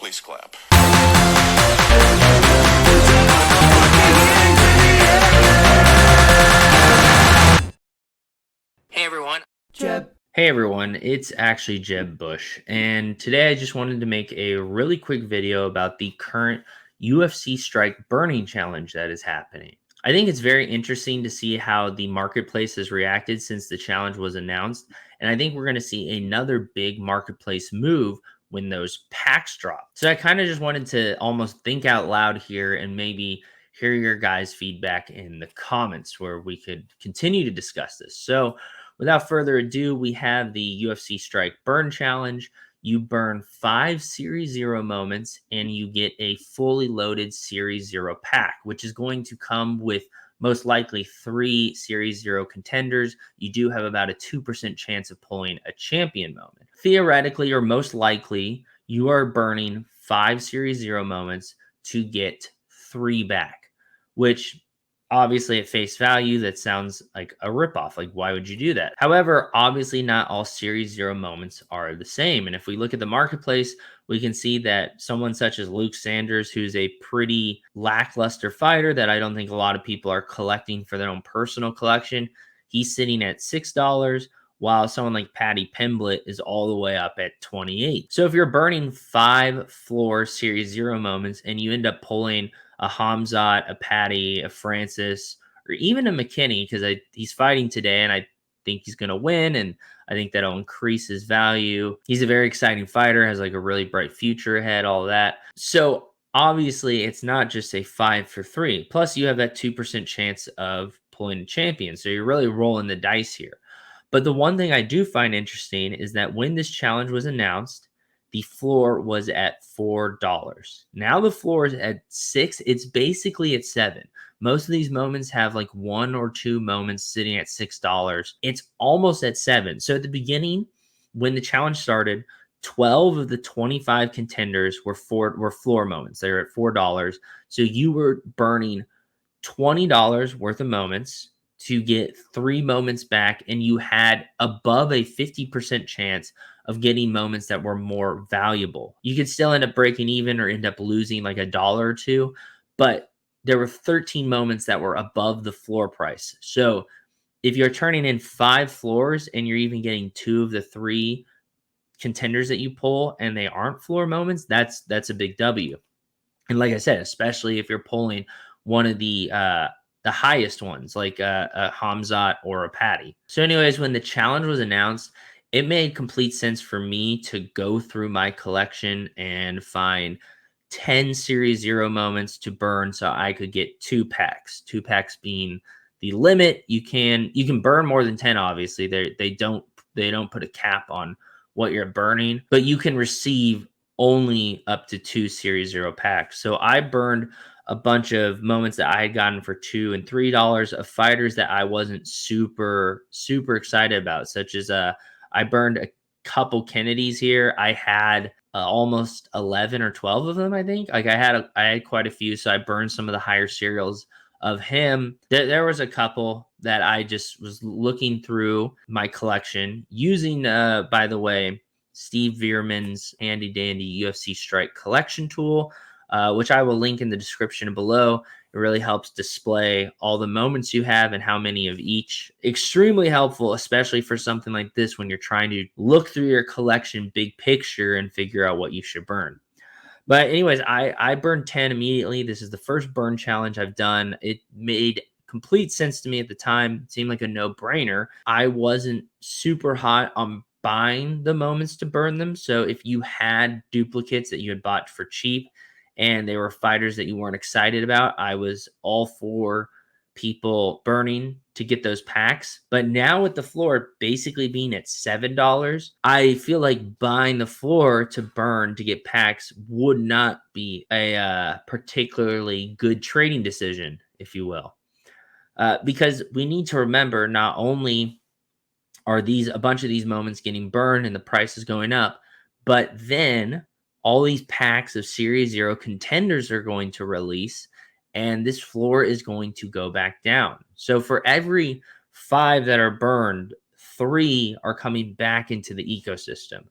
Please clap. Hey everyone. Hey everyone, it's actually Jeb Bush, and today I just wanted to make a really quick video about the current UFC Strike burning challenge that is happening. I think it's very interesting to see how the marketplace has reacted since the challenge was announced, and I think we're going to see another big marketplace move when those packs drop. So I kind of just wanted to almost think out loud here and maybe hear your guys' feedback in the comments where we could continue to discuss this. So without further ado, we have the UFC Strike Burn Challenge. You burn 5 Series 0 moments and you get a fully loaded Series 0 pack, which is going to come with most likely 3 Series 0 contenders. You do have about a 2% chance of pulling a champion moment. Theoretically, or most likely, you are burning 5 Series 0 moments to get 3 back, which obviously at face value, that sounds like a ripoff. Like, why would you do that? However, obviously, not all Series 0 moments are the same. And if we look at the marketplace, we can see that someone such as Luke Sanders, who's a pretty lackluster fighter that I don't think a lot of people are collecting for their own personal collection, he's sitting at $6, while someone like Paddy Pimblett is all the way up at 28. So if you're burning 5 floor Series 0 moments and you end up pulling a Hamzat, a Patty, a Francis, or even a McKinney, because he's fighting today and I think he's going to win. And I think that'll increase his value. He's a very exciting fighter, has like a really bright future ahead, all of that. So obviously, it's not just a 5 for 3. Plus, you have that 2% chance of pulling a champion. So you're really rolling the dice here. But the one thing I do find interesting is that when this challenge was announced, the floor was at $4. Now the floor is at 6. It's basically at 7. Most of these moments have like 1 or 2 moments sitting at $6. It's almost at 7. So at the beginning, when the challenge started, 12 of the 25 contenders were floor moments. They were at $4. So you were burning $20 worth of moments to get 3 moments back, and you had above a 50% chance of getting moments that were more valuable. You could still end up breaking even or end up losing like $1 or 2, but there were 13 moments that were above the floor price. So if you're turning in 5 floors and you're even getting 2 of the 3 contenders that you pull and they aren't floor moments, that's a big W. And like I said, especially if you're pulling one of the highest ones, like a Hamzat or a Patty. So, anyways, when the challenge was announced, it made complete sense for me to go through my collection and find 10 Series 0 moments to burn so I could get 2 packs. 2 packs being the limit. You can burn more than 10, obviously. They don't put a cap on what you're burning, but you can receive only up to 2 Series 0 packs. So I burned a bunch of moments that I had gotten for $2 and $3 of fighters that I wasn't super excited about, such as I burned a couple Kennedys here. I had almost 11 or 12 of them, I think. Like I had quite a few, so I burned some of the higher serials of him. There was a couple that I just was looking through my collection using, by the way, Steve Veerman's handy dandy UFC Strike collection tool, which I will link in the description below. It really helps display all the moments you have and how many of each. Extremely helpful, especially for something like this when you're trying to look through your collection big picture and figure out what you should burn. But anyways, I burned 10 immediately. This is the first burn challenge I've done. It made complete sense to me at the time. It seemed like a no-brainer. I wasn't super hot on buying the moments to burn them. So if you had duplicates that you had bought for cheap and they were fighters that you weren't excited about, I was all for people burning to get those packs. But now with the floor basically being at $7, I feel like buying the floor to burn to get packs would not be a particularly good trading decision, if you will. Because we need to remember, not only are a bunch of these moments getting burned and the price is going up, but then all these packs of Series 0 contenders are going to release, and this floor is going to go back down. So for every 5 that are burned, 3 are coming back into the ecosystem.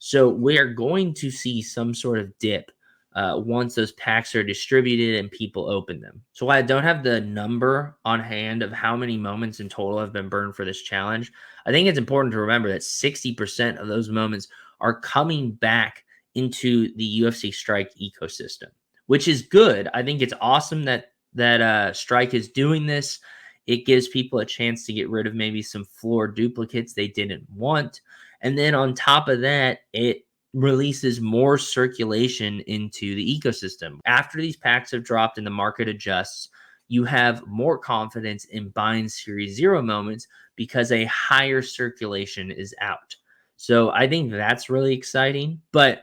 So we're going to see some sort of dip once those packs are distributed and people open them. So while I don't have the number on hand of how many moments in total have been burned for this challenge, I think it's important to remember that 60% of those moments are coming back into the UFC Strike ecosystem, which is good. I think it's awesome that Strike is doing this. It gives people a chance to get rid of maybe some floor duplicates they didn't want. And then on top of that, it releases more circulation into the ecosystem. After these packs have dropped and the market adjusts, you have more confidence in buying Series Zero moments because a higher circulation is out. So I think that's really exciting. But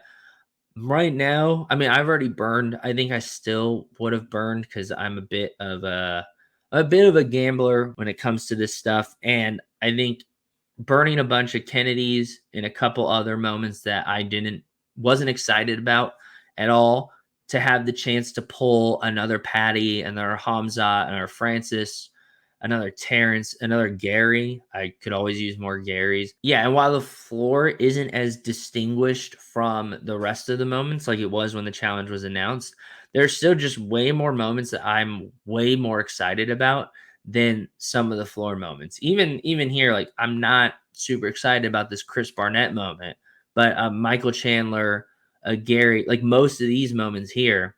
right now, I mean, I've already burned. I think I still would have burned because I'm a bit of a gambler when it comes to this stuff. And I think burning a bunch of Kennedys and a couple other moments that I wasn't excited about at all, to have the chance to pull another Patty, another Hamza, another Francis, another Terrence, another Gary. I could always use more Garys. Yeah, and while the floor isn't as distinguished from the rest of the moments like it was when the challenge was announced, there's still just way more moments that I'm way more excited about than some of the floor moments. Even here, like, I'm not super excited about this Chris Barnett moment, but Michael Chandler, Gary, like most of these moments here,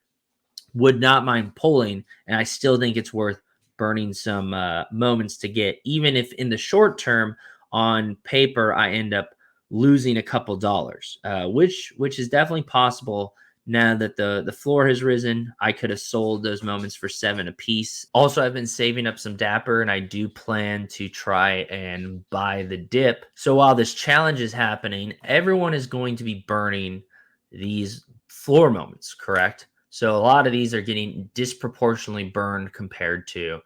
would not mind pulling, and I still think it's worth burning some moments to get, even if in the short term on paper I end up losing a couple dollars, which is definitely possible. Now that the floor has risen, I could have sold those moments for 7 a piece. Also, I've been saving up some Dapper, and I do plan to try and buy the dip. So while this challenge is happening, everyone is going to be burning these floor moments, correct? So a lot of these are getting disproportionately burned compared to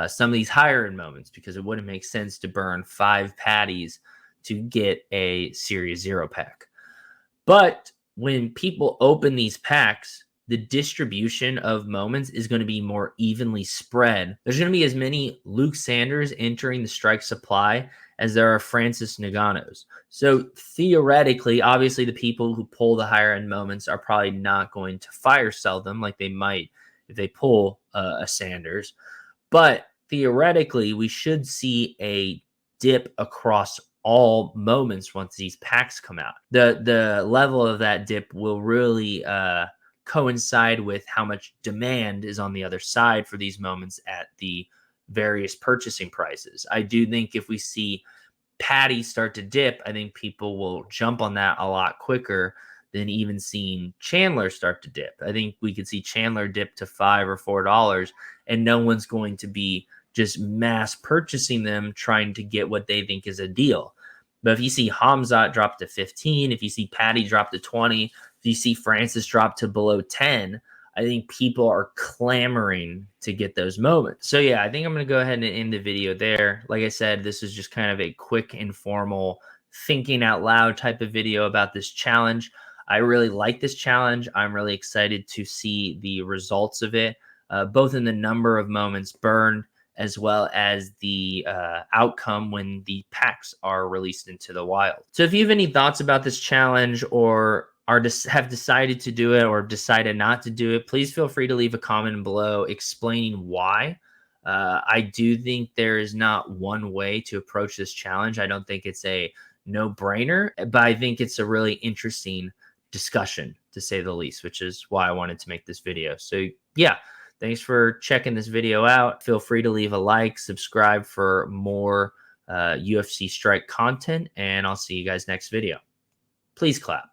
some of these higher end moments, because it wouldn't make sense to burn 5 patties to get a Series Zero pack. But when people open these packs, the distribution of moments is going to be more evenly spread. There's going to be as many Luke Sanders entering the Strike supply as there are Francis Ngannou's. So theoretically, obviously, the people who pull the higher end moments are probably not going to fire sell them like they might if they pull a Sanders. But theoretically, we should see a dip across all moments once these packs come out. The level of that dip will really coincide with how much demand is on the other side for these moments at the various purchasing prices. I do think if we see Patty start to dip, I think people will jump on that a lot quicker than even seeing Chandler start to dip. I think we could see Chandler dip to $5 or $4, and no one's going to be just mass purchasing them trying to get what they think is a deal. But if you see Hamzat drop to 15, if you see Patty drop to 20, if you see Francis drop to below 10, I think people are clamoring to get those moments. So yeah, I think I'm going to go ahead and end the video there. Like I said, this is just kind of a quick, informal, thinking out loud type of video about this challenge. I really like this challenge. I'm really excited to see the results of it, both in the number of moments burned as well as the outcome when the packs are released into the wild. So if you have any thoughts about this challenge, or have decided to do it or decided not to do it, please feel free to leave a comment below explaining why. I do think there is not one way to approach this challenge. I don't think it's a no-brainer, but I think it's a really interesting discussion, to say the least, which is why I wanted to make this video. So yeah, thanks for checking this video out. Feel free to leave a like, subscribe for more UFC Strike content, and I'll see you guys next video. Please clap.